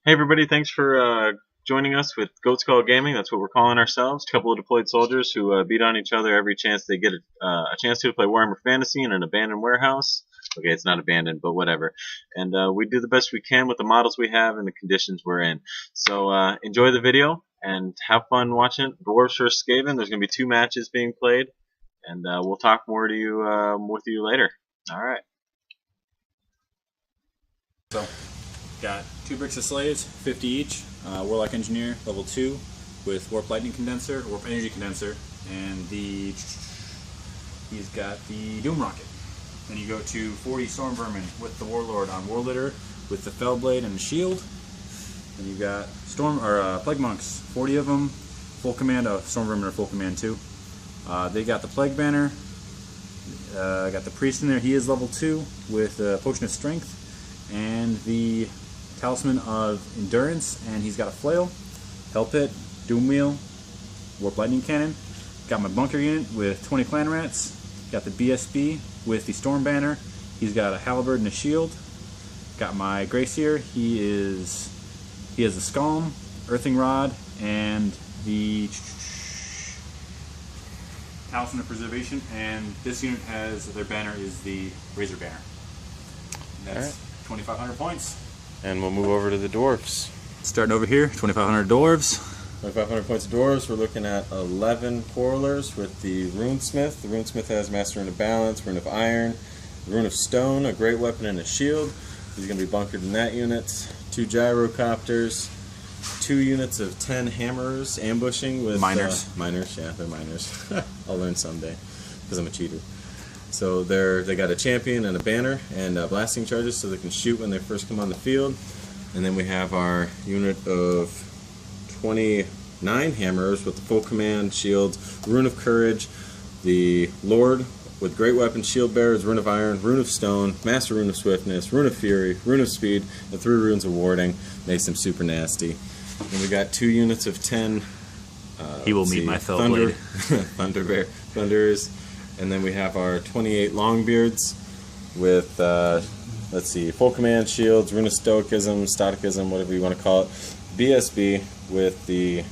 Hey everybody, thanks for joining us with Goat Skull Gaming. That's what we're calling ourselves. A couple of deployed soldiers who beat on each other every chance they get a chance to play Warhammer Fantasy in an abandoned warehouse. Okay, it's not abandoned, but whatever. And we do the best we can with the models we have and the conditions we're in. So enjoy the video and have fun watching it. Dwarfs vs. Skaven. There's going to be 2 matches being played, and we'll talk more to you with you later. All right. So, got 2 bricks of slaves, 50 each. Warlock Engineer, level 2, with Warp Lightning Condenser, Warp Energy Condenser, and he's got the Doom Rocket. Then you go to 40 Storm Vermin with the Warlord on War Litter, with the Fellblade and the Shield. Then you've got Plague Monks, 40 of them, full command. Storm Vermin are full command too. They got the Plague Banner. Got the Priest in there. He is level 2 with Potion of Strength, and the Talisman of Endurance, and he's got a Flail, Hell Pit, Doom Wheel, Warp Lightning Cannon. Got my Bunker unit with 20 Clan Rats. Got the BSB with the Storm Banner. He's got a Halberd and a Shield. Got my Gracier. He has the Scalm, Earthing Rod, and the Talisman of Preservation. And this unit has, their banner is the Razor Banner. And that's 2,500 points. And we'll move over to the Dwarfs. Starting over here, 2,500 Dwarves. 2,500 points of Dwarves. We're looking at 11 Quarrelers with the Runesmith. The Runesmith has Master Rune of Balance, Rune of Iron, Rune of Stone, a Great Weapon, and a Shield. He's going to be bunkered in that unit. 2 Gyrocopters, 2 units of 10 Hammerers, ambushing with... Miners. Miners, yeah, they're miners. I'll learn someday, because I'm a cheater. So they got a champion and a banner and blasting charges so they can shoot when they first come on the field. And then we have our unit of 29 Hammerers with the full command, shields, Rune of Courage, the Lord with Great Weapon, Shield Bearers, Rune of Iron, Rune of Stone, Master Rune of Swiftness, Rune of Fury, Rune of Speed, and 3 Runes of Warding. Makes them super nasty. And we got 2 units of 10. He will meet my Fellblade. Thunderers. And then we have our 28 Longbeards with, let's see, full command, shields, Rune of Stoicism, Stoicism, whatever you want to call it. BSB with the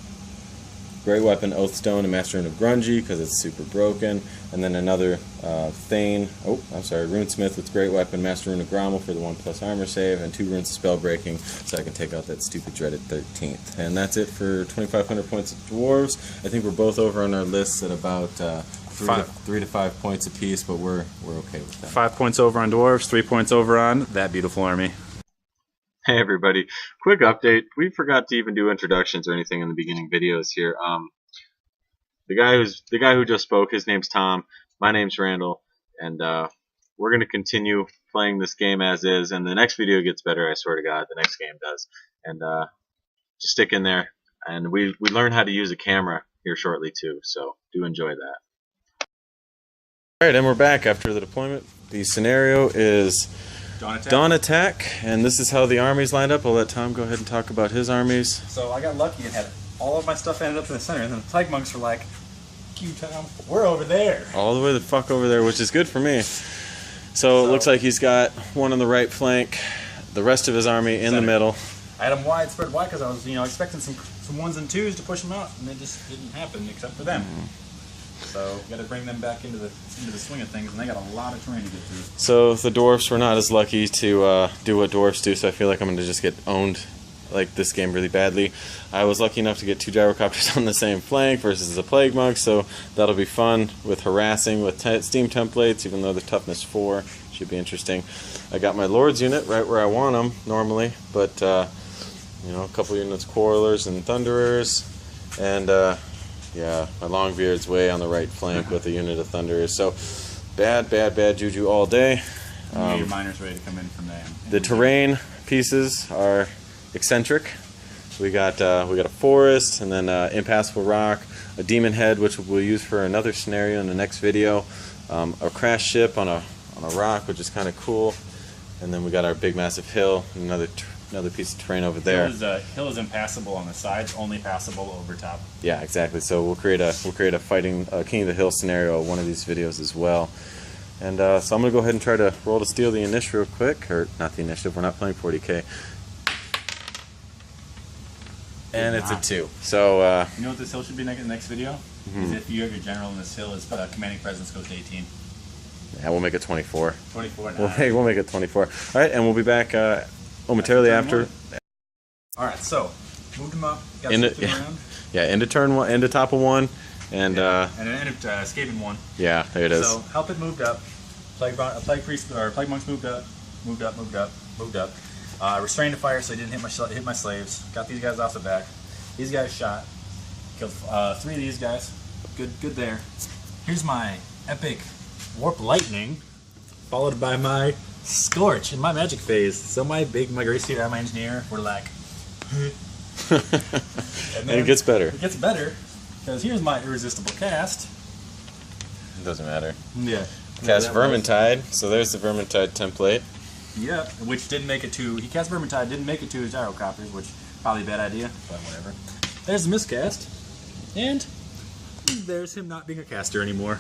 Great Weapon, Oathstone, and Master Rune of Grungy because it's super broken. And then another Runesmith with Great Weapon, Master Rune of Grommel for the 1+ armor save, and 2 runes of spell breaking so I can take out that stupid dreaded 13th. And that's it for 2,500 points of Dwarves. I think we're both over on our lists at about 3 to 5 points apiece, but we're okay with that. 5 points over on Dwarves, 3 points over on that beautiful army. Hey everybody, quick update. We forgot to even do introductions or anything in the beginning videos here. The guy who just spoke, his name's Tom. My name's Randall, and we're gonna continue playing this game as is. And the next video gets better. I swear to God, the next game does. And just stick in there. And we learn how to use a camera here shortly too. So do enjoy that. Alright, and we're back after the deployment. The scenario is Dawn Attack, and this is how the armies lined up. I'll let Tom go ahead and talk about his armies. So I got lucky and had all of my stuff ended up in the center, and then the Plague Monks were like, "You Tom, we're over there." All the way the fuck over there, which is good for me. So it looks like he's got one on the right flank, the rest of his army in the middle. I had them spread wide because I was, expecting some 1s and 2s to push them out, and it just didn't happen except for them. So got to bring them back into the swing of things, and they got a lot of terrain to get through. So the Dwarfs were not as lucky to do what Dwarfs do, so I feel like I'm going to just get owned like this game really badly. I was lucky enough to get 2 Gyrocopters on the same flank versus a Plague Monk, so that'll be fun with harassing with Steam templates, even though they're toughness 4. Should be interesting. I got my Lord's unit right where I want them normally, but a couple units Quarrelers and Thunderers, and yeah, my Longbeard's way on the right flank with a unit of Thunderers. So bad juju all day. Your miners ready to come in from there. The terrain pieces are eccentric. We got a forest, and then impassable rock, a demon head, which we'll use for another scenario in the next video, a crashed ship on a rock, which is kind of cool, and then we got our big massive hill, and another piece of terrain over there. Hill is impassable on the sides, only passable over top. Yeah, exactly. So we'll create a fighting King of the Hill scenario one of these videos as well. And so I'm gonna go ahead and try to roll to steal the initiative real quick, or not the initiative. We're not playing 40k. And it's a 2. So, you know what this hill should be in the next video? Is if you have your general in this hill, his commanding presence goes to 18. yeah, we'll make it 24. 24 now. We'll make it 24. All right, and we'll be back momentarily after. Alright, so, moved him up, got Into, shifted around. yeah, into turn 1, into top of 1, and And then ended Skaven 1. yeah, there it is. So, help it moved up. Plague monks moved up. Restrained the fire so he didn't hit my slaves. Got these guys off the back. These guys shot. Killed 3 of these guys. Good there. Here's my epic warp lightning, followed by my scorch in my magic phase. So my Great Sea my engineer were like, and it gets better. It gets better because here's my irresistible cast. It doesn't matter. Yeah. Cast Vermintide, so there's the Vermintide template. Yeah, which didn't make it to. He cast Vermintide, didn't make it to his gyrocopters, which probably a bad idea, but whatever. There's the miscast, and there's him not being a caster anymore.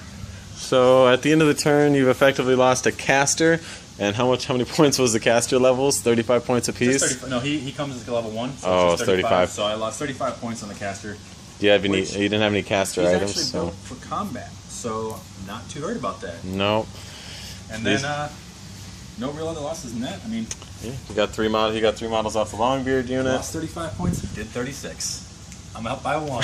So at the end of the turn, you've effectively lost a caster. And how many points was the caster levels? 35 points apiece? No, he comes as level 1. So oh, it's 35. So I lost 35 points on the caster. Do you have any? You didn't have any caster he's items. He's So. actually built for combat, so not too worried about that. No. And then no real other losses in that. I mean, yeah, he got 3 models off the Longbeard unit. Lost 35 points, did 36. I'm up by 1.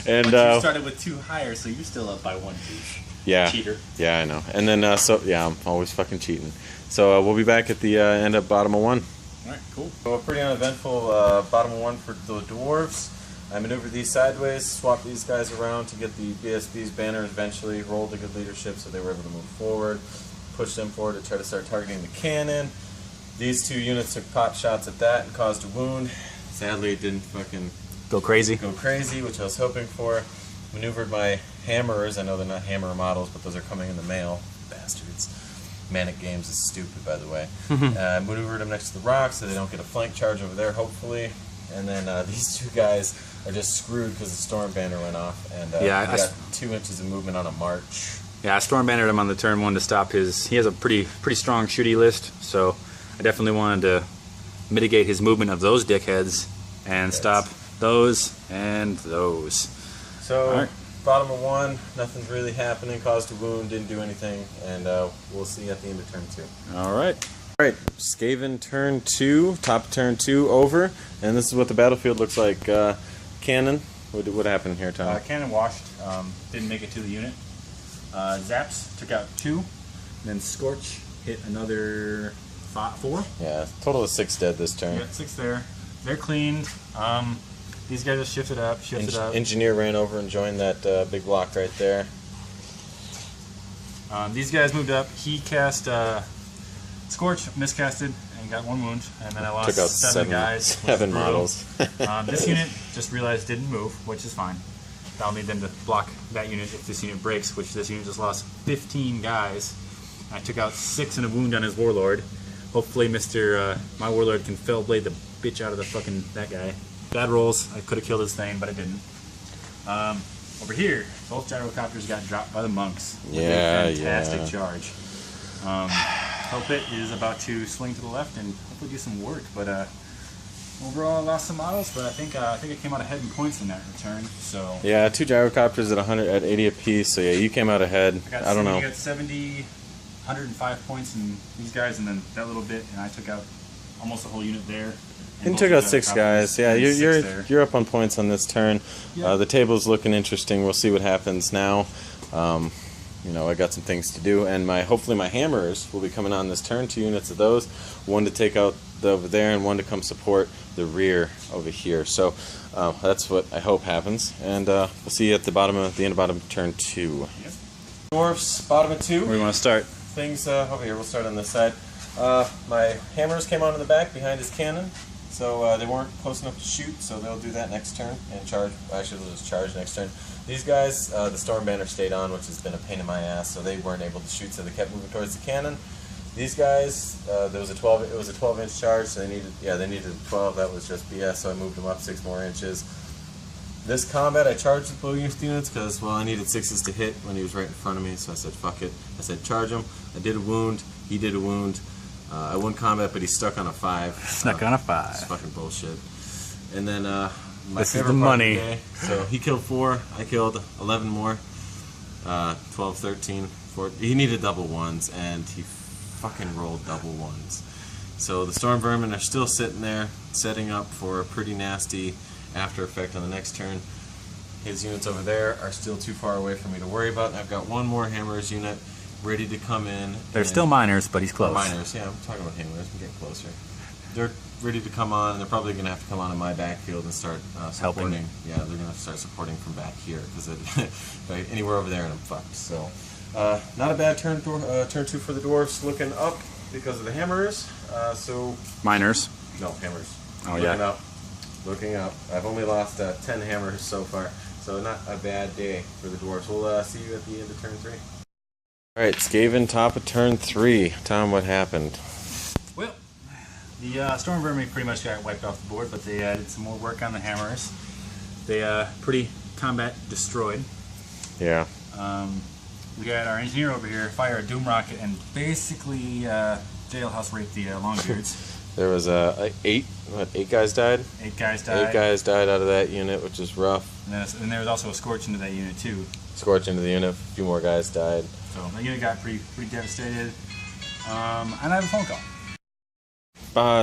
And but you started with 2 higher, so you're still up by 1 each. Yeah. Cheater. Yeah, I know. And then I'm always fucking cheating. So we'll be back at the end of bottom of 1. All right, cool. So a pretty uneventful bottom of 1 for the Dwarfs. I maneuvered these sideways, swapped these guys around to get the BSB's banner eventually, rolled a good leadership so they were able to move forward, pushed them forward to try to start targeting the cannon. These 2 units took pot shots at that and caused a wound. Sadly, it didn't fucking Go crazy, which I was hoping for. Maneuvered my hammerers. I know they're not hammer models, but those are coming in the mail. Bastards. Manic Games is stupid, by the way. Maneuvered them next to the rocks so they don't get a flank charge over there, hopefully. And then these 2 guys are just screwed because the storm banner went off, and I got 2 inches of movement on a march. Yeah, I storm bannered him on the turn 1 to stop his. He has a pretty strong shooty list, so I definitely wanted to mitigate his movement of those dickheads and stop those and those. So right. Bottom of 1, nothing's really happening. Caused a wound, didn't do anything, and we'll see at the end of turn 2. All right. All right, Skaven turn 2, top turn 2 over, and this is what the battlefield looks like. Cannon, what happened here, Tom? Cannon washed, didn't make it to the unit. Zaps took out 2, then Scorch hit another 4. Yeah, total of 6 dead this turn. Yeah, 6 there. They're cleaned. These guys just shifted up. Engineer ran over and joined that big block right there. These guys moved up. He cast Scorch, miscasted, and got 1 wound. And then I lost Took out 7 guys. 7 models. This unit just realized didn't move, which is fine. That'll need them to block that unit if this unit breaks, which this unit just lost 15 guys. I took out 6 and a wound on his Warlord. Hopefully my Warlord can fell blade the bitch out of that guy. Bad rolls. I could have killed his thing, but I didn't. Over here, both gyrocopters got dropped by the monks. Yeah, fantastic charge. Hopit is about to swing to the left and hopefully do some work, but overall I lost some models, but I think I came out ahead in points in that return. So yeah, 2 gyrocopters at 80 apiece. So yeah, you came out ahead. I don't know. You got 70, 105 points in these guys, and then that little bit, and I took out almost the whole unit there. And took out 6 guys. Yeah, you're up on points on this turn. Yeah. The table's looking interesting. We'll see what happens now. I got some things to do, and hopefully my hammers will be coming on this turn. 2 units of those, 1 to take out over there, and 1 to come support the rear over here. So that's what I hope happens, and we'll see you at the end of bottom turn 2. Yep. Dwarfs, bottom of 2. Where do you want to start? Things over here. We'll start on this side. My hammers came on in the back behind his cannon. So they weren't close enough to shoot, so they'll do that next turn and charge. Actually, they'll just charge next turn. These guys, the storm banner stayed on, which has been a pain in my ass, so they weren't able to shoot, so they kept moving towards the cannon. These guys, it was a 12-inch charge, so they needed 12. That was just BS, so I moved them up 6 more inches. This combat, I charged the bow units because, well, I needed 6s to hit when he was right in front of me, so I said, fuck it. I said, charge him. I did a wound. He did a wound. I won combat, but he's stuck on a 5. Stuck on a 5. It's fucking bullshit. And then my This is favorite the part money. Of the day, so he killed 4, I killed 11 more. 12, 13, 14. He needed double ones, and he fucking rolled double ones. So the Storm Vermin are still sitting there, setting up for a pretty nasty after effect on the next turn. His units over there are still too far away for me to worry about, and I've got one more Hammers unit ready to come in. They're still miners, but he's close. Miners, yeah, I'm talking about Hammers. I'm getting closer. They're ready to come on, and they're probably going to have to come on in my backfield and start supporting. Helping. Yeah, they're going to start supporting from back here, because anywhere over there and I'm fucked. So, not a bad turn 2 for the Dwarfs, looking up because of the Hammers. Miners. No, Hammers. Oh, looking yeah. Looking up. I've only lost 10 Hammers so far, so not a bad day for the Dwarfs. We'll see you at the end of turn 3. Alright, Skaven, top of turn 3. Tom, what happened? Well, the Storm Vermin pretty much got wiped off the board, but they did some more work on the Hammers. They pretty combat destroyed. Yeah. We got our engineer over here fire a Doom Rocket and basically jailhouse raped the Longbeards. There was like 8 guys died? 8 guys died. 8 guys died out of that unit, which is rough. And there was also a Scorch into that unit too. Scorch into the unit, a few more guys died. So that unit got pretty devastated. And I have a phone call.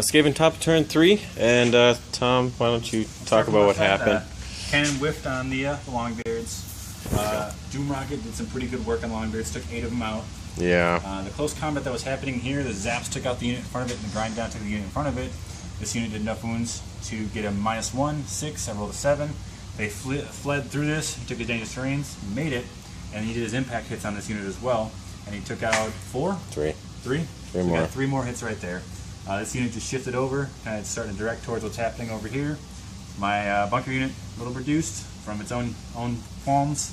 Skaven top of turn 3, and Tom, why don't you talk about what happened? Cannon whiffed on the Longbeards. Doom Rocket did some pretty good work on Longbeards, took 8 of them out. Yeah. The close combat that was happening here, the Zaps took out the unit in front of it, and the Grind Down took the unit in front of it. This unit did enough wounds to get a -1, 6, I rolled a 7. They fled through this, he took his dangerous terrains, made it, and he did his impact hits on this unit as well. And he took out 4? 3. 3? 3 more. Got 3 more hits right there. This unit just shifted over, kind of starting to direct towards what's happening over here. My bunker unit, a little reduced from its own qualms,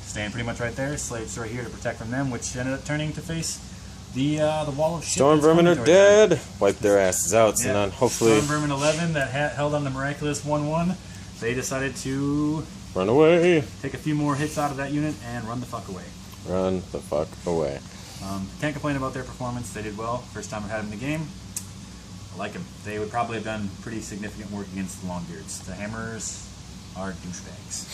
staying pretty much right there. Slaves right here to protect from them, which ended up turning to face the wall of shit. Storm Vermin are dead. Wipe their asses out, Yeah. and then hopefully Storm Vermin 11 that held on the miraculous 1-1. They decided to run away. take a few more hits out of that unit and run the fuck away. Run the fuck away. Can't complain about their performance. They did well. First time I've had them in the game. I like them. They would probably have done pretty significant work against the Longbeards. The Hammers are douchebags.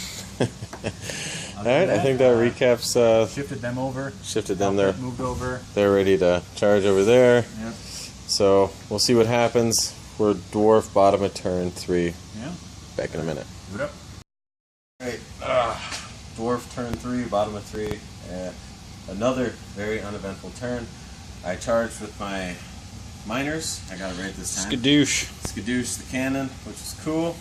Alright, I think that recaps. Shifted them over. Shifted them there. Moved over. They're ready to charge over there. Yep. So we'll see what happens. We're Dwarf bottom of turn 3. Yeah. Back in a minute. Move it up. Alright, Dwarf turn 3, bottom of 3. Another very uneventful turn. I charged with my miners. I got it right this time. Skadoosh the cannon, which is cool.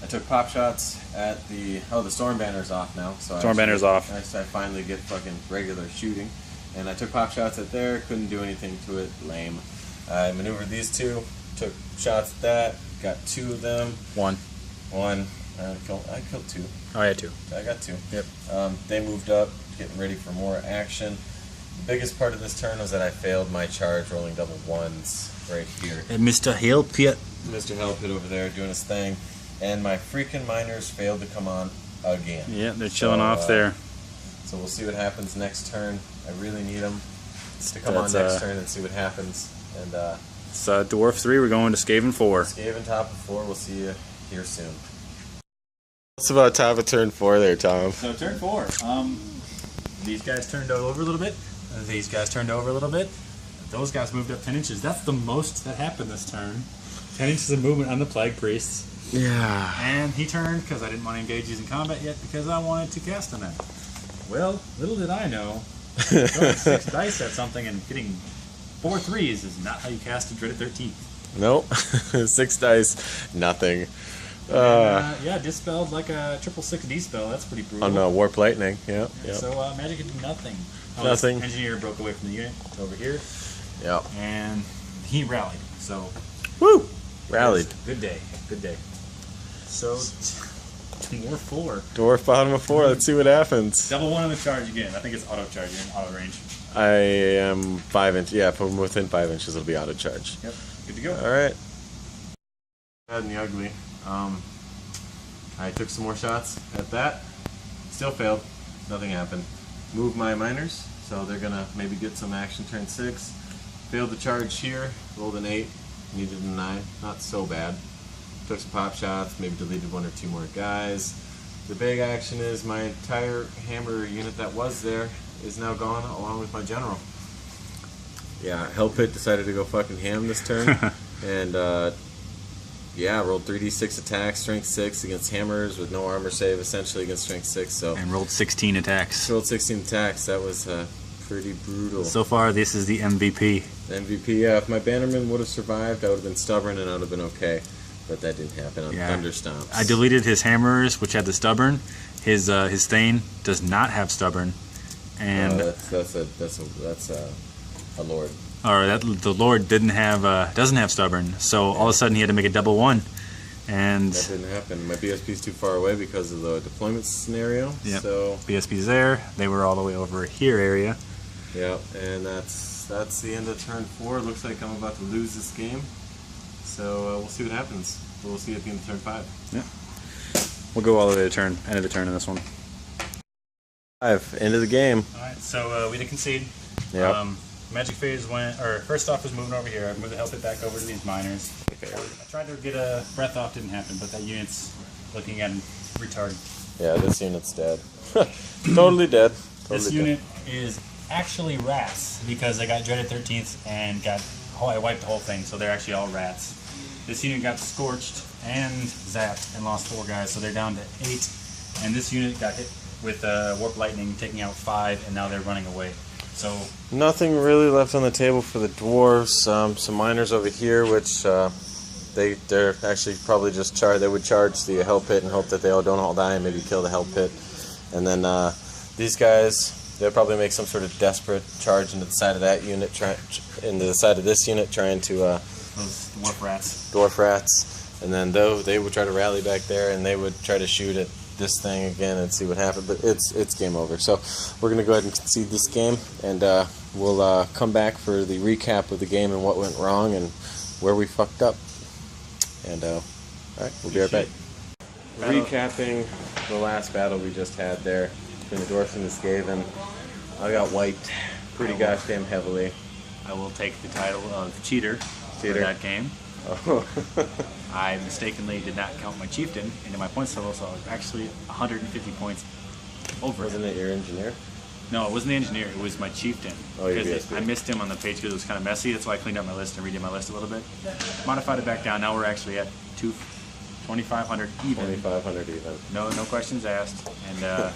I took pop shots at the Storm Banner's off now. So Storm Banner's off. I finally get fucking regular shooting. And I took pop shots at there, couldn't do anything to it, lame. I maneuvered these 2, took shots at that, got 2 of them. 1. I killed 2. Oh, I had 2. I got 2. Yep. They moved up, getting ready for more action. The biggest part of this turn was that I failed my charge, rolling double 1s right here. And Mr. Hale Pit. Mr. Hellpit over there doing his thing. And my freaking miners failed to come on again. Yeah, they're chilling off there. So we'll see what happens next turn. I really need them to come on next turn and see what happens. And it's Dwarf 3, we're going to Skaven 4. Skaven top of 4, we'll see you here soon. What's about top of turn 4 there, Tom? So turn 4, these guys turned over a little bit. These guys turned over a little bit. Those guys moved up 10 inches. That's the most that happened this turn. 10 inches of movement on the Plague Priests. Yeah. And he turned because I didn't want to engage these in combat yet because I wanted to cast on them. Well, little did I know, throwing 6 dice at something and getting 4 3s is not how you cast a Dreaded 13th. Nope. 6 dice, nothing. Yeah, dispelled like a 666 dispel. That's pretty brutal. Oh no, Warp Lightning. Yeah. Yep. So magic could do nothing. Nothing. Engineer broke away from the unit over here. Yep. And he rallied. So. Woo! Rallied. Good day. Good day. So, Dwarf 4. Dwarf bottom of 4. Let's see what happens. Double 1 on the charge again. I think it's auto charge. You're in auto range. I am 5 inches. Yeah, if I'm within 5 inches, it'll be auto charge. Yep. Good to go. All right. Bad and the ugly. I took some more shots at that. Still failed. Nothing happened. Moved my miners, so they're gonna maybe get some action turn 6. Failed the charge here. Rolled an 8. Needed a 9. Not so bad. took some pop shots, maybe deleted 1 or 2 more guys. The big action is my entire hammer unit that was there is now gone, along with my general. Yeah, Hell Pit decided to go fucking ham this turn, and yeah, rolled 3d6 attacks, strength 6 against hammers with no armor save, essentially against strength 6. So and rolled 16 attacks. Rolled 16 attacks. That was pretty brutal. So far, this is the MVP. MVP. Yeah, if my Bannerman would have survived, I would have been stubborn and I would have been okay. But that didn't happen on Thunderstomps. I deleted his hammers, which had the stubborn. His Thane does not have stubborn, and that's a lord. Or the Lord doesn't have stubborn. So all of a sudden he had to make a double 1, and that didn't happen. My BSP's too far away because of the deployment scenario. Yep. So BSP's there. They were all the way over here area. Yeah, and that's the end of turn 4. Looks like I'm about to lose this game. So we'll see what happens. We'll see at the end of turn 5. Yeah. We'll go all the way to end of the turn in this one. 5, end of the game. Alright, so we didn't concede. Yeah. Magic phase first off was moving over here. I moved the Hell Pit back over to these miners. Okay. I tried to get a breath off, didn't happen, but that unit's looking at him retarded. Yeah, this unit's dead. Totally dead. This unit is actually rats because I got dreaded 13th and I wiped the whole thing, so they're actually all rats. This unit got scorched and zapped and lost 4 guys, so they're down to 8. And this unit got hit with Warp Lightning, taking out 5, and now they're running away. So nothing really left on the table for the dwarves. Some miners over here, which they're actually probably just they would charge the Hell Pit and hope that they don't all die and maybe kill the Hell Pit. And then these guys, they'll probably make some sort of desperate charge into the side of that unit, into the side of this unit, trying to those dwarf rats. And then they would try to rally back there, and they would try to shoot at this thing again and see what happened. But it's game over. So we're gonna go ahead and concede this game, and we'll come back for the recap of the game and what went wrong and where we fucked up. And all right, we'll be right back. Recapping the last battle we just had there between the Dwarfs and the Skaven. I got wiped pretty goddamn heavily. I will take the title of cheater for that game. Oh. I mistakenly did not count my chieftain into my points total, so I was actually 150 points over. Wasn't it your engineer? No, it wasn't the engineer. It was my chieftain. Oh, because I missed him on the page because it was kind of messy. That's why I cleaned up my list and redid my list a little bit. Modified it back down. Now we're actually at 2,500 even. 2,500 even. No questions asked. And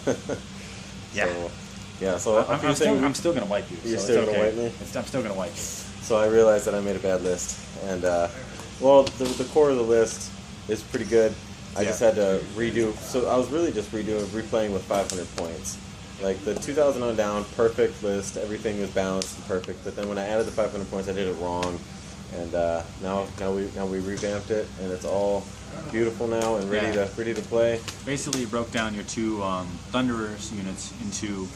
yeah. So I'm still gonna wipe you. You're so still it's gonna okay. wipe me? I'm still gonna wipe you. So I realized that I made a bad list, and well, the core of the list is pretty good. I just had to redo. So I was really just replaying with 500 points. Like the 2,000 on down, perfect list. Everything was balanced and perfect. But then when I added the 500 points, I did it wrong, and now we revamped it, and it's all beautiful now and ready to play. Basically, you broke down your 2 Thunderers units into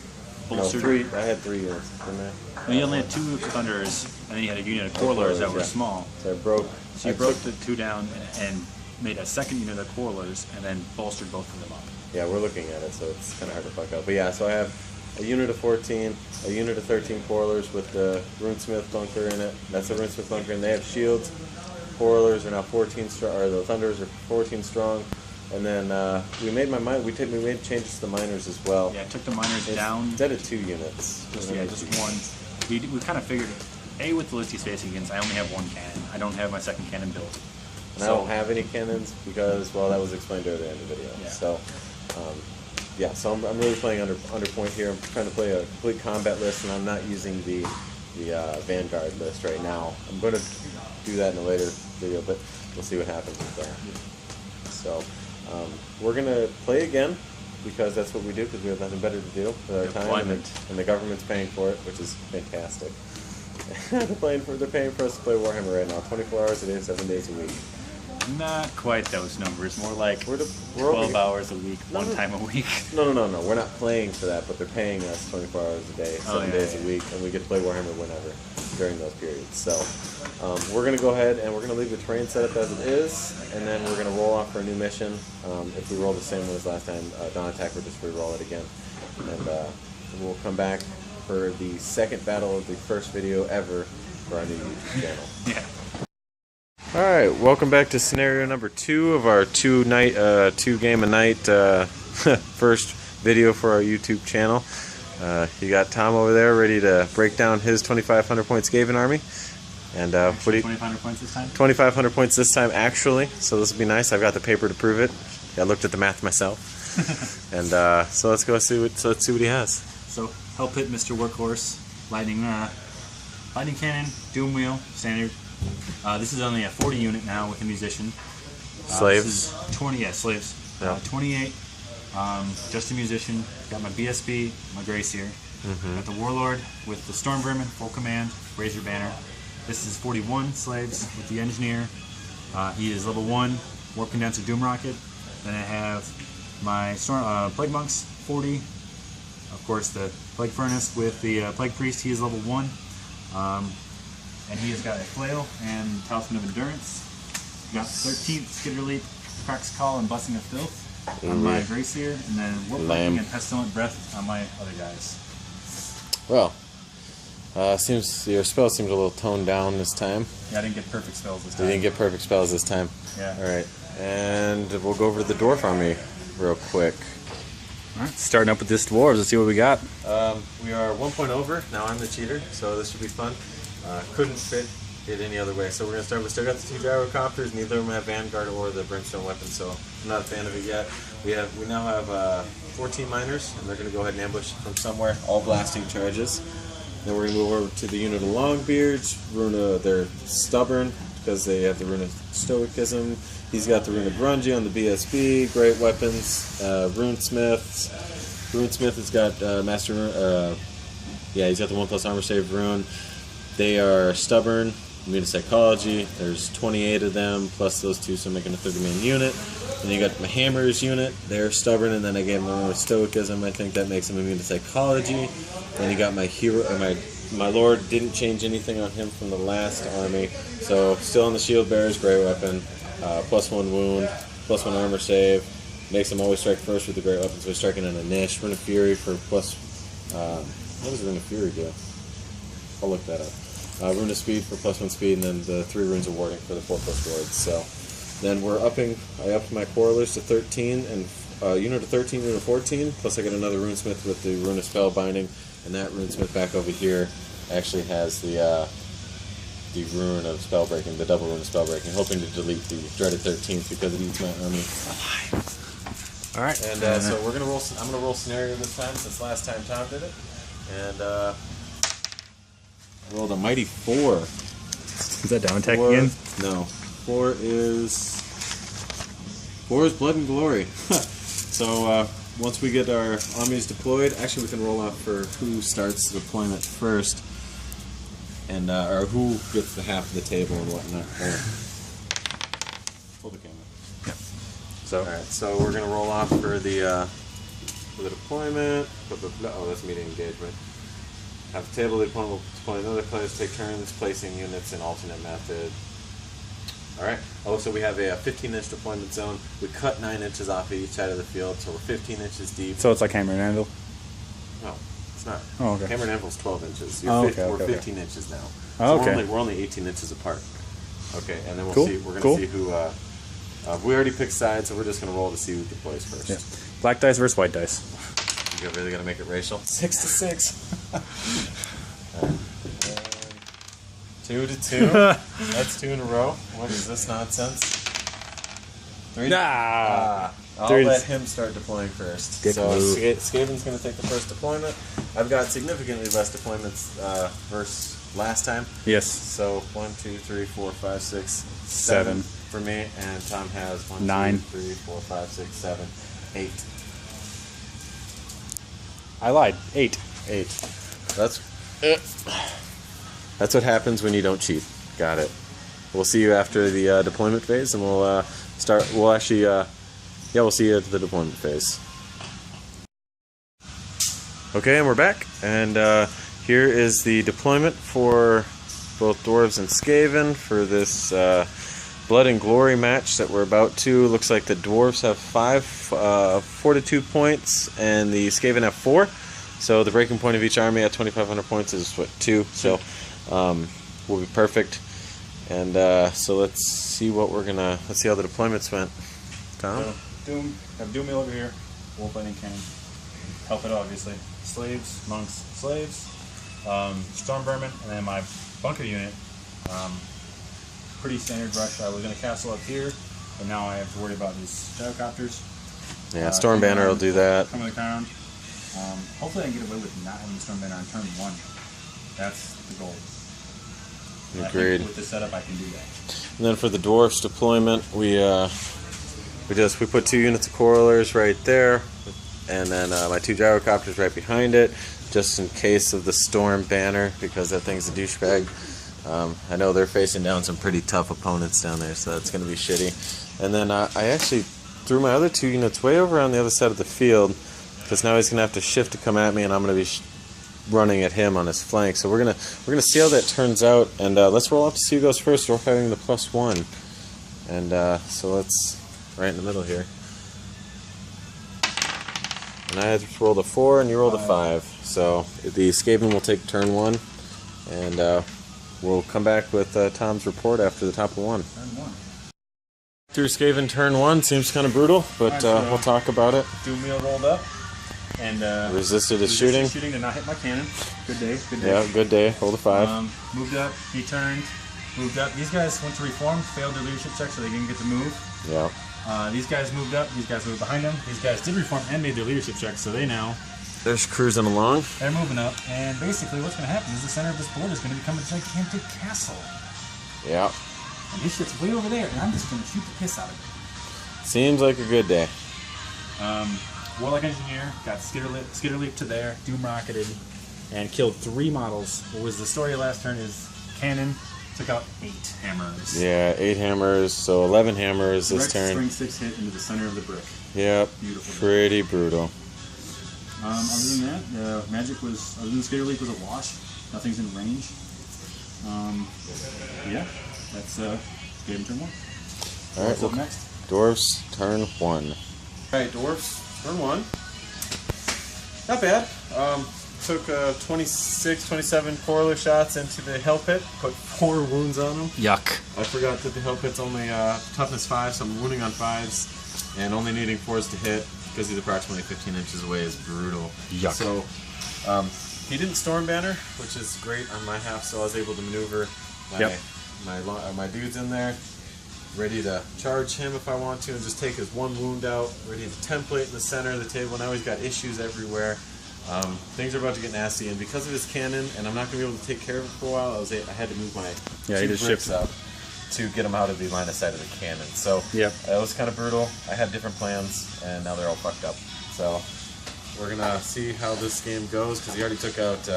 bolstered. No, 3. I had 3 units, didn't I? No, you only had 2 Thunderers, and then you had a unit of Corlers that were small. So I broke. So you broke the 2 down and made a second unit of Corlers, and then bolstered both of them up. Yeah, we're looking at it, so it's kind of hard to fuck up. But yeah, so I have a unit of 14, a unit of 13 Corlers with the Runesmith bunker in it. That's the Runesmith bunker, and they have shields. Corlers are now 14 strong, or the Thunderers are 14 strong. And then we made changes to the miners as well. Yeah, I took the miners down. Instead of 2 units. Just 1. We kind of figured, with the list he's facing against, I only have 1 cannon. I don't have my second cannon built. And I don't have any cannons because, well, that was explained earlier in the video. Yeah. So, so I'm really playing under point here. I'm trying to play a complete combat list, and I'm not using the Vanguard list right now. I'm going to do that in a later video, but we'll see what happens with that. So, we're going to play again because that's what we do, because we have nothing better to do with our time, and the government's paying for it, which is fantastic. They're paying for us to play Warhammer right now, 24 hours a day, 7 days a week. Not quite those numbers. More like we're 12 hours a week, one time a week. No. We're not playing for that, but they're paying us 24 hours a day, 7 days a week, and we get to play Warhammer whenever during those periods. So we're going to go ahead and we're going to leave the terrain set up as it is, and then we're going to roll off for a new mission. If we roll the same one as last time, Dawn Attack, we'll just re-roll it again. And we'll come back for the second battle of the first video ever for our new YouTube channel. Yeah. Alright, welcome back to scenario number 2 of our 2 game a night first video for our YouTube channel. You got Tom over there ready to break down his 2,500 point Skaven army. And what do you, 2,500 points this time? 2,500 points this time, actually. So this will be nice. I've got the paper to prove it. I looked at the math myself. And so let's go see what he has. So help hit Mr. Workhorse, lightning cannon, doom wheel, standard. This is only a 40 unit now with a musician. Slaves. This is 20, yeah, slaves. Yeah. 28. Just a musician. Got my BSB, my Gracier. Got the Warlord with the Storm Vermin, full command, Razor Banner. This is 41 slaves with the Engineer. He is level 1, Warp Condenser, Doom Rocket. Then I have my Plague Monks, 40. Of course, the Plague Furnace with the Plague Priest. He is level 1. And he has got a Flail and Talisman of Endurance. Got 13th Skitter Leap, Cracks Call, and Busting of Filth on my Gracier, and then Warp Lightning and Pestilent Breath on my other guys. Well, seems your spell seems a little toned down this time. Yeah, I didn't get perfect spells this time. You didn't get perfect spells this time. Yeah. Alright, and we'll go over the Dwarf army real quick. Alright, starting up with this Dwarves, let's see what we got. We are 1 point over. Now I'm the cheater, so this should be fun. Couldn't fit it any other way, so we're going to start. We still got the 2 gyrocopters. Neither of them have Vanguard or the Brimstone weapon, so I'm not a fan of it yet. We now have 14 miners, and they're going to go ahead and ambush from somewhere, all blasting charges. Then we're going to move over to the unit of Longbeards. They're stubborn because they have the rune of Stoicism. He's got the rune of Grungy on the BSB. Great weapons. Runesmiths. Runesmith has got Master Rune. He's got the 1+ armor save rune. They are stubborn, immune to psychology. There's 28 of them, plus those 2, so I'm making a 30-man unit. Then you got my hammers unit. They're stubborn, and then I gave them a stoicism. I think that makes them immune to psychology. Then you got my hero, my lord. Didn't change anything on him from the last army, so still on the shield bearers, great weapon, +1 wound, +1 armor save. Makes them always strike first with the great weapon. So he's striking on a niche. Rune of Fury for plus. What does Rune of Fury do? I'll look that up. Rune of Speed for +1 speed, and then the 3 runes of warding for the 4+ wards. So then I upped my Quarrelers to 13, and unit of 13, rune of 14, plus I got another Runesmith with the rune of Spellbinding, and that Runesmith back over here actually has the rune of Spellbreaking, the double rune of Spellbreaking, hoping to delete the dreaded 13th because it eats my army. Alright, and so we're gonna roll. I'm gonna roll scenario this time since last time Tom did it, and rolled a mighty 4. Is that down tech again? No. 4 is Blood and Glory. So once we get our armies deployed, actually we can roll out for who starts the deployment first, and or who gets the half of the table and whatnot. Hold the camera. Yeah. So. All right. So we're gonna roll off for the deployment. Oh, that's meeting engagement. Have the table, the opponent will deploy another players, take turns placing units in alternate method. Alright. Also, we have a 15-inch deployment zone. We cut 9 inches off each side of the field, so we're 15 inches deep. So it's like Hammer and Anvil? No, it's not. Oh, okay. Hammer and Anvil's 12 inches. We're 15 inches now. Oh, so okay. we're only 18 inches apart. Okay, and then we'll cool. see. We're going to see who... we already picked sides, so we're just going to roll to see who deploys first. Yeah. Black dice versus white dice. You're really going to make it racial? 6 to 6. 2 to 2. That's 2 in a row. What is this nonsense? 3. I'll let him start deploying first. Dick so move. Skaven's going to take the first deployment. I've got significantly less deployments versus last time. Yes. So 1, 2, 3, 4, 5, 6, 7 for me, and Tom has 1, 9, 2, 3, 4, 5, 6, 7, 8. I lied. 8. That's what happens when you don't cheat. Got it. We'll see you after the deployment phase, and we'll start. We'll actually, we'll see you at the deployment phase. Okay, and we're back, and here is the deployment for both Dwarves and Skaven for this Blood and Glory match that we're about to. Looks like the Dwarves have 42 points, and the Skaven have 4. So the breaking point of each army at 2,500 points is what, 2. So we'll be perfect. And so let's see how the deployments went. Tom? Doom. Have Doom over here. Wolf Lightning Cannon. Help it, obviously. Slaves, monks, slaves. Storm Vermin, and then my bunker unit. Pretty standard brush. I was going to castle up here, but now I have to worry about these gyrocopters. Yeah, Storm Banner will do that. Come to the ground. Hopefully I can get away with not having the Storm Banner on turn 1. That's the goal. Agreed. With this setup, I can do that. And then for the Dwarfs deployment, we put 2 units of Coralers right there, and then my 2 gyrocopters right behind it, just in case of the Storm Banner, because that thing's a douchebag. I know they're facing down some pretty tough opponents down there, so that's going to be shitty. And then I actually threw my other 2 units way over on the other side of the field, because now he's going to have to shift to come at me, and I'm going to be running at him on his flank. So we're gonna see how that turns out, and let's roll up to see who goes first. We're having the +1, and so let's right in the middle here. And I rolled a 4, and you rolled a 5. So the Skaven will take turn 1, and we'll come back with Tom's report after the top of 1. Turn 1. Through Skaven turn 1 seems kind of brutal, but we'll talk about it. Doom wheel rolled up. And resisted his shooting. Shooting to not hit my cannon. Good day. Good day. Yeah, good day. Hold a 5. Moved up. He turned. Moved up. These guys went to reform. Failed their leadership check, so they didn't get to move. Yeah. These guys moved up. These guys moved behind them. These guys did reform and made their leadership check, so they're cruising along. They're moving up. And basically, what's going to happen is the center of this board is going to become a gigantic castle. Yeah. And this shit's way over there, and I'm just going to shoot the piss out of it. Seems like a good day. Warlock Engineer got skitter leap to there, Doom rocketed, and killed 3 models. What was the story last turn is Cannon took out 8 hammers. Yeah, 8 hammers, so 11 hammers this turn. Spring 6 hit into the center of the brick. Yep, beautiful. Pretty brutal. Other than that, magic was, other than skitter leap, was a wash. Nothing's in range. Yeah, that's Skaven turn 1. Alright, what's up next? Dwarfs turn 1. Alright, Dwarfs. Turn 1. Not bad. Took 26, 27 Corolla shots into the hell pit. Put 4 wounds on them. Yuck. I forgot that the hell pit's only toughness 5, so I'm wounding on 5s. And only needing 4s to hit, because he's approximately 15 inches away, is brutal. Yuck. So, he didn't Storm Banner, which is great on my half, so I was able to maneuver my dudes in there. Ready to charge him if I want to, and just take his 1 wound out. Ready to template in the center of the table. Now he's got issues everywhere. Things are about to get nasty, and because of his cannon, and I'm not going to be able to take care of it for a while, I had to move my 2 bricks up to get him out of the line of sight of the cannon. So it was kind of brutal. I had different plans, and now they're all fucked up. So we're going to see how this game goes, because he already took out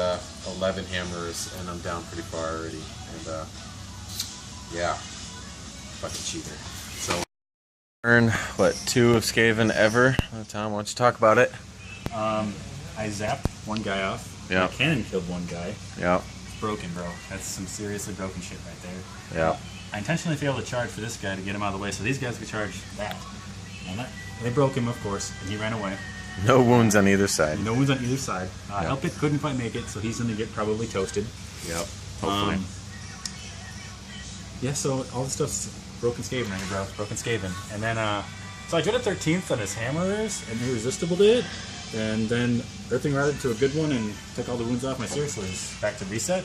11 hammers, and I'm down pretty far already. And yeah. Fucking cheater. So, turn 2 of Skaven ever. Tom, why don't you talk about it? I zapped 1 guy off. Yeah. My cannon killed 1 guy. Yeah. It's broken, bro. That's some seriously broken shit right there. Yeah. I intentionally failed to charge for this guy to get him out of the way, so these guys could charge that. And they broke him, of course, and he ran away. No wounds on either side. No wounds on either side. Helpit couldn't quite make it, so he's going to get probably toasted. Yep. Hopefully. Yeah, so all the stuff's broken Skaven right here, bro. Broken Skaven. And then, so I dreaded 13th on his hammers, and irresistible to it. And then Earthing routed to a good one and took all the wounds off my seriously. Back to reset.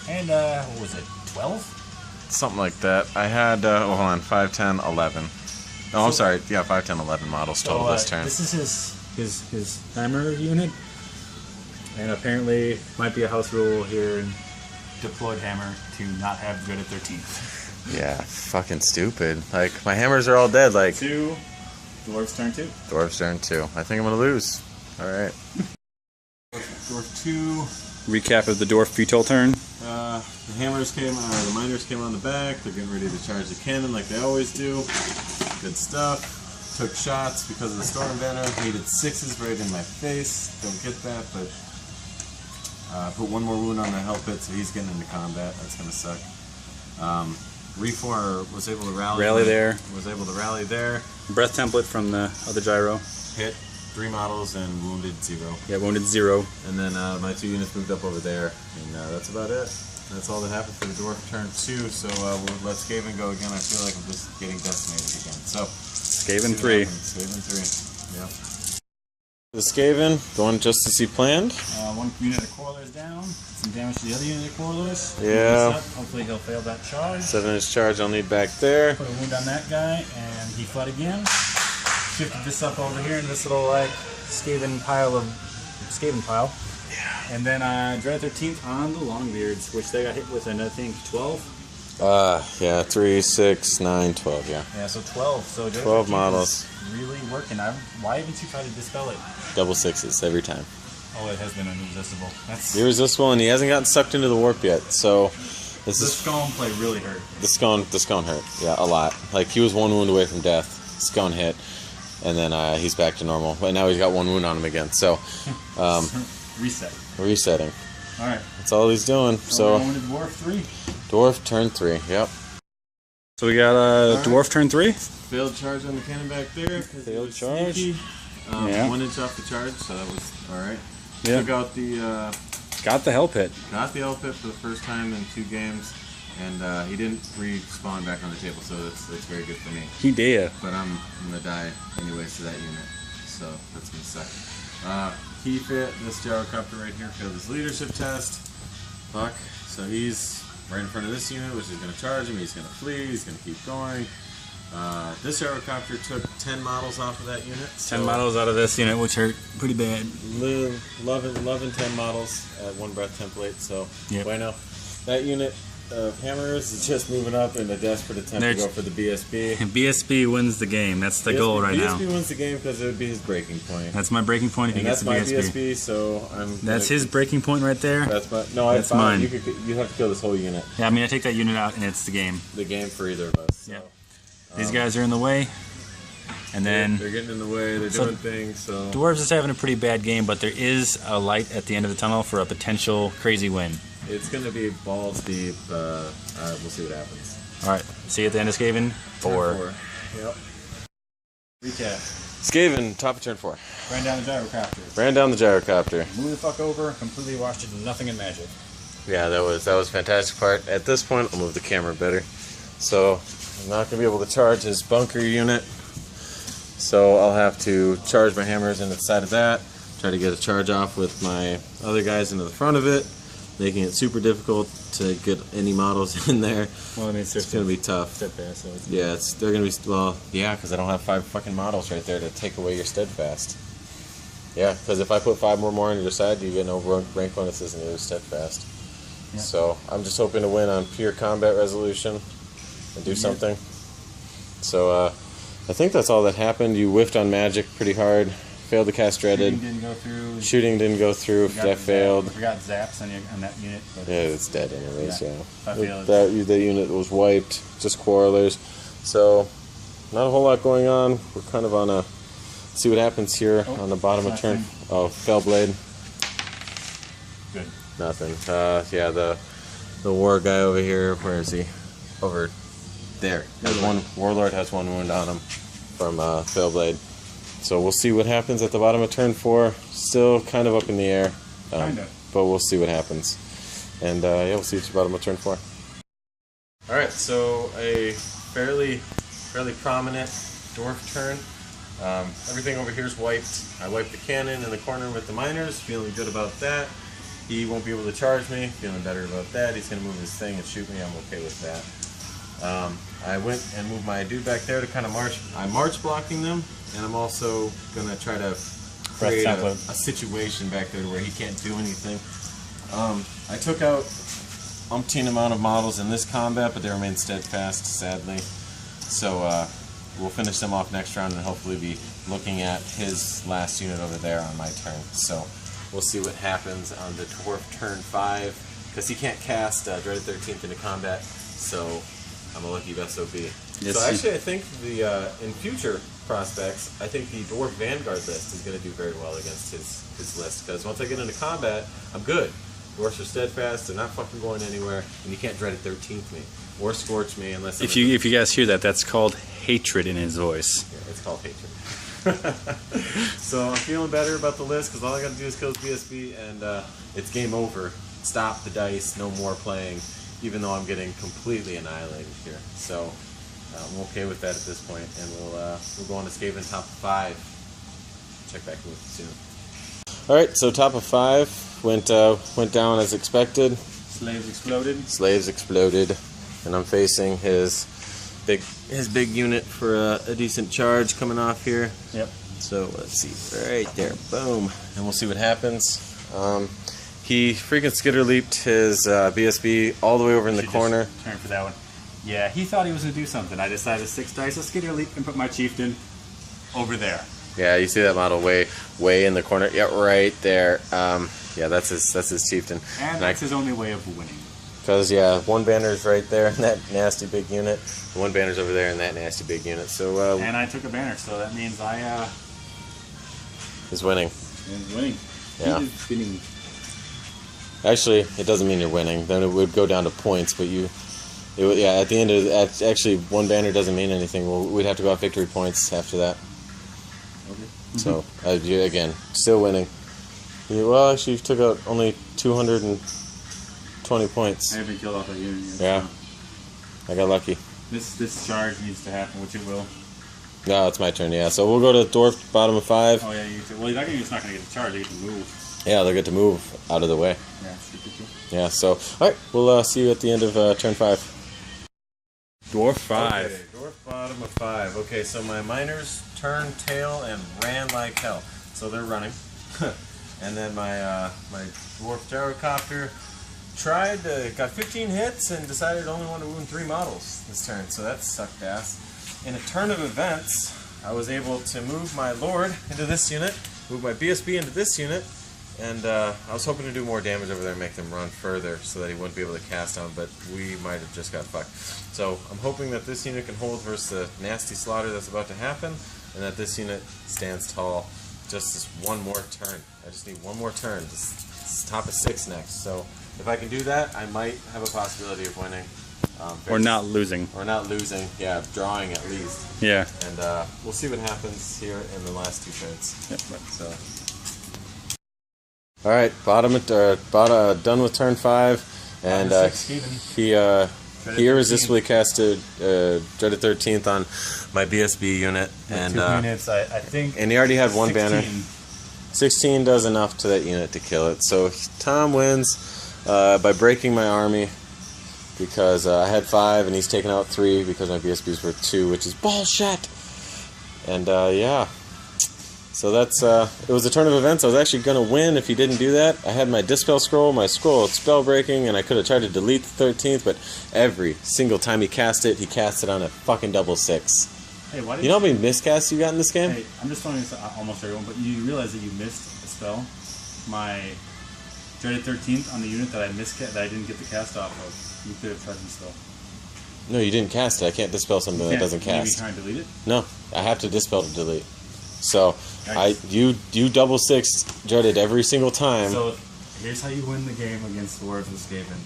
And, what was it, 12? Something like that. I had, hold on, 5, 10, 11. No, I'm sorry. Yeah, 5, 10, 11 models total this turn. This is his hammer unit. And apparently, might be a house rule here in deployed hammer to not have dreaded 13th. Yeah, fucking stupid. Like, my hammers are all dead, like... 2, Dwarfs turn 2. Dwarfs turn 2. I think I'm gonna lose. Alright. Dwarf 2. Recap of the Dwarf VTOL turn. The hammers came, the miners came on the back. They're getting ready to charge the cannon like they always do. Good stuff. Took shots because of the Storm Banner. Hated 6s right in my face. Don't get that, but... put 1 more wound on the hell pit, so he's getting into combat. That's gonna suck. Reform was able to rally there. Was able to rally there. Breath template from the other gyro. Hit 3 models and wounded 0. Yeah, wounded 0. And then my 2 units moved up over there, and that's about it. That's all that happened for the dwarf turn 2. So we'll let Skaven go again. I feel like I'm just getting decimated again. So Skaven 3. Skaven 3. Yeah. The Skaven going just as he planned. One unit of Coilers down. Some damage to the other unit of Coilers. Yeah. Hopefully he'll fail that charge. 7-inch charge I'll need back there. Put a wound on that guy, and he fled again. Shifted this up over here in this little like Skaven pile. Yeah. And then Dread 13th on the Longbeards, which they got hit with, and I think 12. Yeah, 3, 6, 9, 12, yeah. Yeah, so 12. So 12 models. Really working. Why haven't you tried to dispel it? Double 6s every time. Oh, it has been irresistible. That's Irresistible, and he hasn't gotten sucked into the warp yet, so the Scone play really hurt. The scone hurt, yeah, a lot. Like, he was 1 wound away from death. Scone hit, and then he's back to normal. But now he's got 1 wound on him again, so resetting. All right, that's all he's doing. So we're going to Dwarf 3. Dwarf turn 3, yep. So we got Dwarf turn 3. Failed charge on the cannon back there. Failed charge. Sneaky. Yeah. 1 inch off the charge, so that was all right. Yeah. Took out the Got the hell pit. got the L pit for the first time in 2 games, and he didn't respawn back on the table, so that's very good for me. He did. But I'm gonna die anyways to that unit, so that's gonna suck. He fit this gyrocopter right here, failed his leadership test. Fuck. So he's right in front of this unit, which is gonna charge him. He's gonna flee. He's gonna keep going. This gyrocopter took 10 models off of that unit. So 10 models out of this unit, which hurt pretty bad. Loving 10 models at 1 breath template, so yep. Bueno. That unit of hammers is just moving up in a desperate attempt to go for the BSB. BSB wins the game. That's the goal right now. BSB wins the game because it would be his breaking point. That's my breaking point if he gets the BSB. That's my BSB, so That's his breaking point right there. That's mine. You have to kill this whole unit. Yeah, I mean, I take that unit out and it's the game. The game for either of us. So. Yeah. These guys are in the way, and then they're getting in the way. They're doing things. So Dwarves is having a pretty bad game, but there is a light at the end of the tunnel for a potential crazy win. It's going to be balls deep. We'll see what happens. All right. See you at the end of Skaven 4. Yep. Recap. Skaven, top of turn 4. Ran down the gyrocopter. Ran down the gyrocopter. Moved the fuck over. Completely washed it to nothing in magic. Yeah, that was a fantastic part. At this point, I'll move the camera better. So I'm not going to be able to charge his bunker unit. So I'll have to charge my hammers into the side of that. Try to get a charge off with my other guys into the front of it, making it super difficult to get any models in there. Well, I mean, it's going to be tough. Steadfast, so yeah, they're going to be, well, yeah, because I don't have 5 fucking models right there to take away your steadfast. Yeah, because if I put 5 more on your side, you get no rank bonuses and you lose steadfast. Yeah. So I'm just hoping to win on pure combat resolution and do something. So I think that's all that happened. You whiffed on magic pretty hard. Failed to cast dreaded. Shooting didn't go through. That failed. I forgot zaps on that unit. But yeah, it's dead anyways. Yeah. That unit was wiped. Just quarrelers. So not a whole lot going on. We're kind of on a see what happens here on the bottom of turn. Oh, Fellblade. Good. Nothing. Yeah, the war guy over here. Where is he? Over there. Warlord has 1 wound on him from Fellblade. So we'll see what happens at the bottom of turn 4. Still kind of up in the air. Kind of. But we'll see what happens. And yeah, we'll see at the bottom of turn 4. Alright, so a fairly prominent dwarf turn. Everything over here is wiped. I wiped the cannon in the corner with the miners, feeling good about that. He won't be able to charge me, feeling better about that. He's going to move his thing and shoot me, I'm okay with that. I went and moved my dude back there to kind of march. I'm march blocking them, and I'm also going to try to create a situation back there where he can't do anything. I took out umpteen amount of models in this combat, but they remain steadfast, sadly. So we'll finish them off next round and hopefully be looking at his last unit over there on my turn. So we'll see what happens on the dwarf turn 5, because he can't cast Dreaded 13th into combat, so I'm a lucky SOB. Yes, so actually I think the in future prospects, I think the Dwarf Vanguard list is going to do very well against his list, because once I get into combat, I'm good. Dwarfs are steadfast, they're not fucking going anywhere, and you can't Dreaded 13th me, or Scorch me unless if you guys hear that, that's called hatred in his voice. Yeah, it's called hatred. So I'm feeling better about the list, because all I got to do is kill his BSB, and it's game over stop the dice, no more playing, even though I'm getting completely annihilated here. So I'm okay with that at this point, and we'll go on to Skaven top 5. Check back with you soon. All right, so top of 5 went down as expected. Slaves exploded. Slaves exploded, and I'm facing his big unit for a decent charge coming off here. Yep. So let's see, right there, boom, and we'll see what happens. He freaking skitter leaped his BSB all the way over in the corner. Turn for that one. Yeah, he thought he was gonna do something. I decided to 6 dice, a skitter leap, and put my chieftain over there. Yeah, you see that model way in the corner. Yeah, right there. Yeah, that's his chieftain. And that's his only way of winning. Because yeah, one banner's right there in that nasty big unit. One banner's over there in that nasty big unit. So and I took a banner, so that means I is winning. is winning. Yeah. He is winning. Actually, it doesn't mean you're winning. Then it would go down to points, but yeah, at the end of actually one banner doesn't mean anything. We'd have to go off victory points after that. Okay. So again, still winning. Well, actually, you took out only 220 points. I haven't killed off that unit yet. Yeah, I got lucky. This charge needs to happen, which it will. No, it's my turn. Yeah, so we'll go to Dwarf bottom of 5. Oh yeah, you too. Well, it's not going to get the charge. They get to move. Yeah, they'll get to move out of the way. Yeah, stupid too. Yeah, so all right, we'll see you at the end of turn 5. Dwarf 5. Okay, Dwarf bottom of 5. Okay, so my miners turned tail and ran like hell. So they're running. And then my Dwarf Gyrocopter got 15 hits and decided only wanted to wound 3 models this turn. So that sucked ass. In a turn of events, I was able to move my Lord into this unit, move my BSB into this unit, and I was hoping to do more damage over there and make them run further so that he wouldn't be able to cast on, but we might have just got fucked. So I'm hoping that this unit can hold versus the nasty slaughter that's about to happen, and that this unit stands tall just this one more turn. I just need one more turn. It's top of 6 next. So if I can do that, I might have a possibility of winning. Or not losing. Or not losing. Yeah, drawing at least. Yeah. And we'll see what happens here in the last 2 turns. Yep. So. All right, done with turn 5, and he irresistibly casted Dreaded 13th on my BSB unit, and 2 units, I think. And he already had 1 16. banner. 16 does enough to that unit to kill it. So Tom wins by breaking my army because I had 5 and he's taken out 3 because my BSBs were 2, which is bullshit. And yeah. So that's, it was a turn of events. I was actually going to win if he didn't do that. I had my Dispel Scroll, my scroll of spell breaking, and I could have tried to delete the 13th, but every single time he cast it on a fucking double 6. Hey, why did you know how many miscasts you got in this game? Hey, I'm just telling you almost everyone, but you realize that you missed a spell? My Dreaded 13th on the unit that I didn't get the cast off of. You could have tried to dispel. No, you didn't cast it. I can't dispel something that doesn't cast. Maybe try and delete it? No, I have to dispel to delete. So you double 6 Dreaded every single time. So here's how you win the game against Dwarves with Skaven.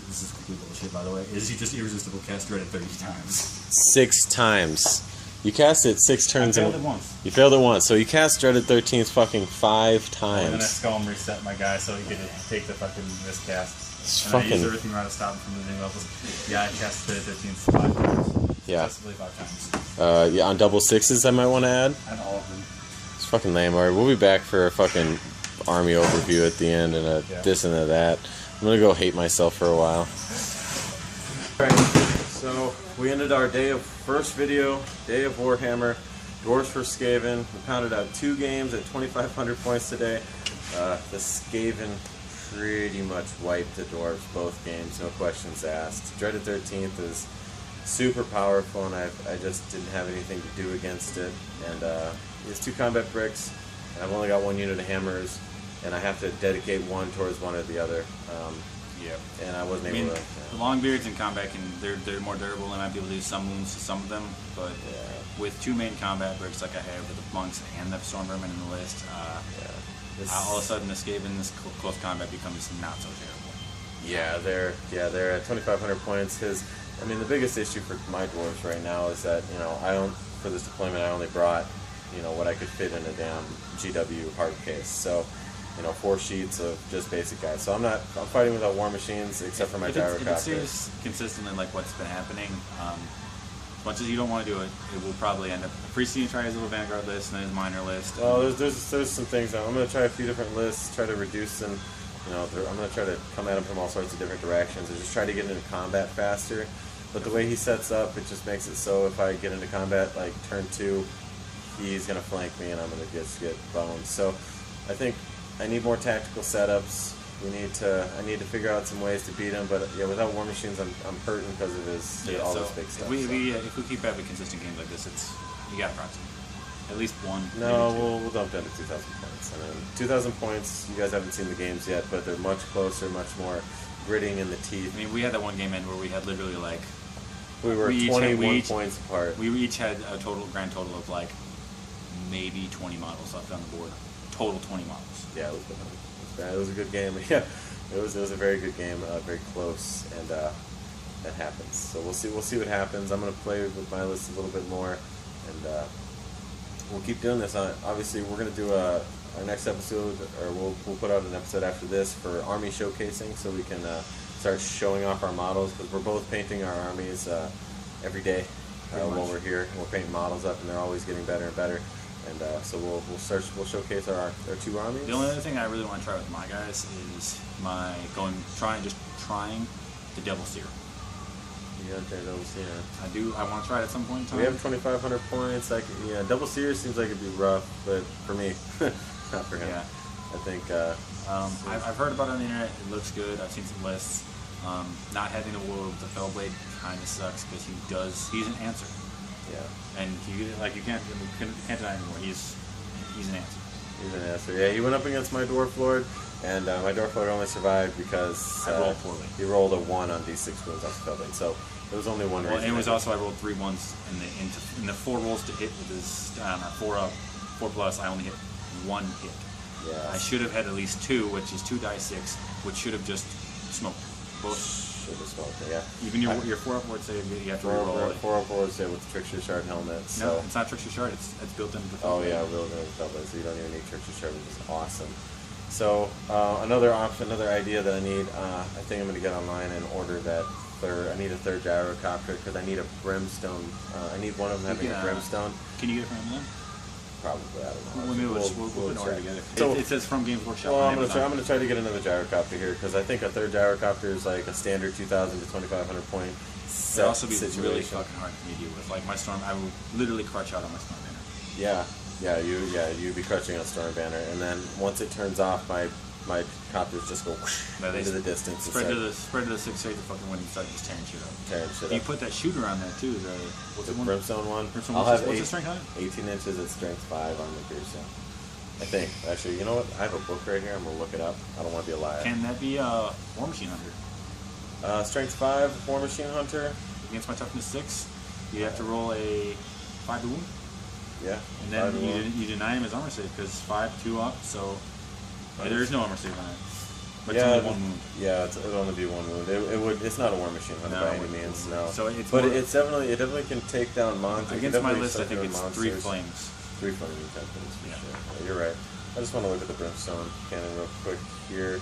This is complete bullshit, by the way. Is you just irresistible cast Dreaded 30 times. 6 times. You cast it 6 turns. I failed it once. You failed it once. So you cast Dreaded 13th fucking 5 times. And then I skull and reset my guy so he could take the fucking miscast. It's and fucking... I used everything right to stop him from losing levels. Yeah, I cast Dreaded 13th 5 times. Yeah. Successfully 5 times. Yeah, on double 6s I might want to add. And all of them. It's fucking lame. Alright, we'll be back for a fucking army overview at the end and this and a that. I'm gonna go hate myself for a while. Alright, so we ended our first video, day of Warhammer, Dwarfs for Skaven. We pounded out 2 games at 2,500 points today. The Skaven pretty much wiped the Dwarfs both games, no questions asked. Dreaded 13th is super powerful, and I just didn't have anything to do against it. And he has 2 combat bricks, and I've only got 1 unit of hammers, and I have to dedicate 1 towards one or the other. Yeah. And I wasn't able to. The Longbeards in combat they're more durable and might be able to do some wounds to some of them, but with 2 main combat bricks like I have with the monks and the storm vermin in the list, all of a sudden the Skaven, this close combat becomes not so terrible. Yeah, they're at 2,500 points. I mean, the biggest issue for my dwarves right now is that for this deployment I only brought what I could fit in a damn GW hard case. So 4 sheets of just basic guys. So I'm fighting without war machines except for my gyrocopter. If it stays consistently like what's been happening, as much as you don't want to do it, it will probably end up. Priesty try his little Vanguard list and then his minor list. Well, there's some things. I'm going to try a few different lists, try to reduce them. I'm going to try to come at him from all sorts of different directions and just try to get into combat faster. But the way he sets up, it just makes it so if I get into combat, like turn 2, he's going to flank me and I'm going to just get boned. So I think I need more tactical setups. I need to figure out some ways to beat him, but yeah, without war machines, I'm hurting because of all this big stuff. If we keep having consistent games like this, you got to proxy. At least one. No, we'll dump down to 2,000 points. And then 2,000 points. You guys haven't seen the games yet, but they're much closer, much more gritting in the teeth. I mean, we had that one game end where we had literally like we were 21 points apart. We each had a grand total of like maybe 20 models left on the board. Total 20 models. Yeah, it was bad. It was a good game. Yeah, it was a very good game, very close, and that happens. So we'll see what happens. I'm gonna play with my list a little bit more, and we'll keep doing this. Obviously, we're gonna do our next episode, or we'll put out an episode after this for army showcasing, so we can start showing off our models because we're both painting our armies every day while we're here. We're painting models up, and they're always getting better and better. And so we'll showcase our 2 armies. The only other thing I really want to try with my guys is trying the Devil Seer. Yeah, okay, Devil Seer. I want to try it at some point in time. We have 2,500 points. Devil Seer seems like it'd be rough, but for me, not for him. Yeah. I think. I've heard about it on the internet. It looks good. I've seen some lists. Not having the War with the Fellblade kind of sucks because he's an answer. Yeah. And you can't deny anymore. He's an answer. He's an answer. Yeah, he went up against my Dwarf Lord, and my Dwarf Lord only survived because I rolled poorly. He rolled a 1 on D6 wounds off the Fellblade, so there was only one reason. And it was also I rolled 3 1s in the 4 rolls to hit with his 4 plus. I only hit 1 hit. Yeah. I should have had at least 2, which is 2 die 6, which should have just smoked both. Should have smoked it, yeah. Even your 4 up ward save, you have to reroll it. 4 up ward save with the Trickster Shard helmet. So. No, it's not Trickster Shard. It's built into the Fellblade. Oh yeah, built into the Fellblade, so you don't even need Trickster Shard, which is awesome. So another option, another idea that I need, I think I'm going to get online and order that I need a 3rd gyrocopter because I need a brimstone. I need one of them having a brimstone. Can you get it from Amazon? Probably, I don't know. Well, maybe we'll put an order together. So, it says from Games Workshop. Well, I'm gonna try to get another gyrocopter here because I think a 3rd gyrocopter is like a standard 2,000 to 2,500 point set. It'd also be really fucking hard for me to deal with. Like my Storm, I would literally crutch out on my Storm Banner. You'd be crutching on Storm Banner, and then once it turns off, my copters just go into the distance. Spread to the 6 shades of fucking wind and start just tearing shit up. You put that shooter on there too. The Brimstone one. I'll have what's the strength on it? 18 inches at strength 5 on the Brimstone. I think. Actually, you know what? I have a book right here. I'm gonna look it up. I don't want to be a liar. Can that be War Machine Hunter? Strength 5 War Machine Hunter. Against my toughness 6, you have to roll a 5 to wound. Yeah. And then you deny him his armor save because 5 2 up. So. There is no armor save on it. But it's only 1 wound. Yeah, it'll only be 1 wound. It's not a War Machine Hunter by any means, no. So it definitely can take down monsters. Against my list, I think it's 3 flames. 3 flaming temples, for sure. Yeah, you're right. I just want to look at the Brimstone cannon real quick here.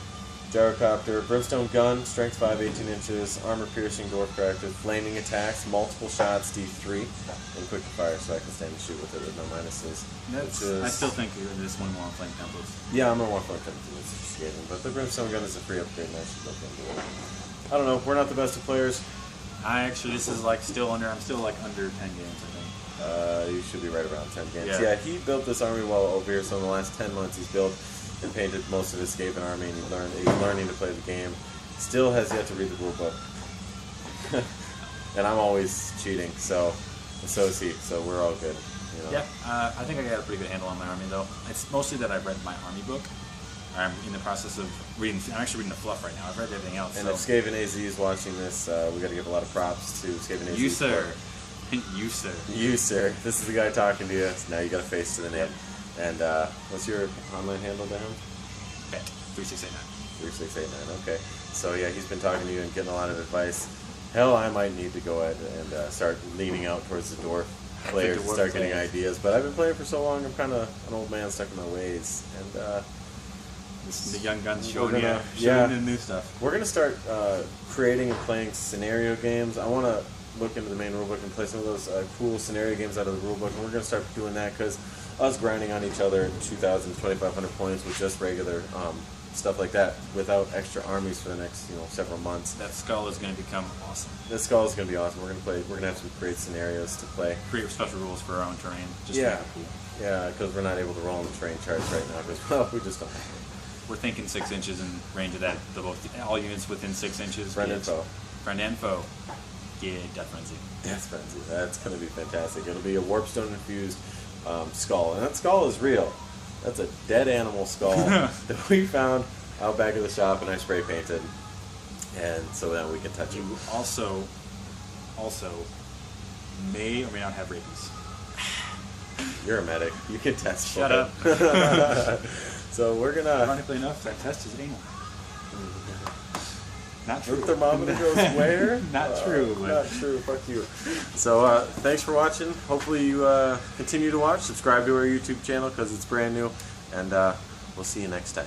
Gyrocopter, Brimstone gun, strength 5, 18 inches, armor piercing, dwarf practice, flaming attacks, multiple shots, D3, and quick fire, so I can stand and shoot with it with no minuses. I still think this one more on flame templates. Yeah, I'm gonna want flame templates. It's Skaven, but the Brimstone gun is a free upgrade, and I should look into it. I don't know. We're not the best of players. This is like still under. I'm still like under 10 games, I think. You should be right around 10 games. Yeah, he built this army while over here. So in the last 10 months, he's built and painted most of his Skaven army, and he's learning to play the game. Still has yet to read the rule book, and I'm always cheating. So is he. So we're all good. You know? Yeah, I think I got a pretty good handle on my army though. It's mostly that I've read my army book. I'm in the process of reading. I'm actually reading the fluff right now. I've read everything else. And if Skaven AZ is watching this, we got to give a lot of props to Skaven AZ. You sir. You sir. You sir. This is the guy talking to you. Now you got a face to the name. And what's your online handle to him? Bet 3689. 3689. Okay. So yeah, he's been talking to you and getting a lot of advice. Hell, I might need to go ahead and start leaning out towards the dwarf players and start getting ideas. But I've been playing for so long, I'm kind of an old man stuck in my ways. And The young guns showing yeah. the new stuff. We're gonna start creating and playing scenario games. I want to look into the main rulebook and play some of those cool scenario games out of the rulebook, and we're gonna start doing that because us grinding on each other 2,000, 2,500 points with just regular stuff like that, without extra armies for the next several months. That skull is going to become awesome. This skull is gonna be awesome. We're gonna have some great scenarios to play. Create special rules for our own terrain. Just Yeah. to make it cool. Yeah, because we're not able to roll on the terrain charts right now because we just don't. We're thinking 6 inches in range of that. All units within 6 inches. Friend and foe. Friend and foe. Yeah, Death Frenzy. Death Frenzy. That's going to be fantastic. It'll be a Warpstone infused skull. And that skull is real. That's a dead animal skull that we found out back of the shop and I spray painted. And so that we can touch it. You also may or may not have rabies. You're a medic. You can test. Shut up. So we're going to... Ironically enough, that test is anal. Not true. The thermometer goes where? Not true. Not true. Fuck you. So thanks for watching. Hopefully you continue to watch. Subscribe to our YouTube channel because it's brand new. And we'll see you next time.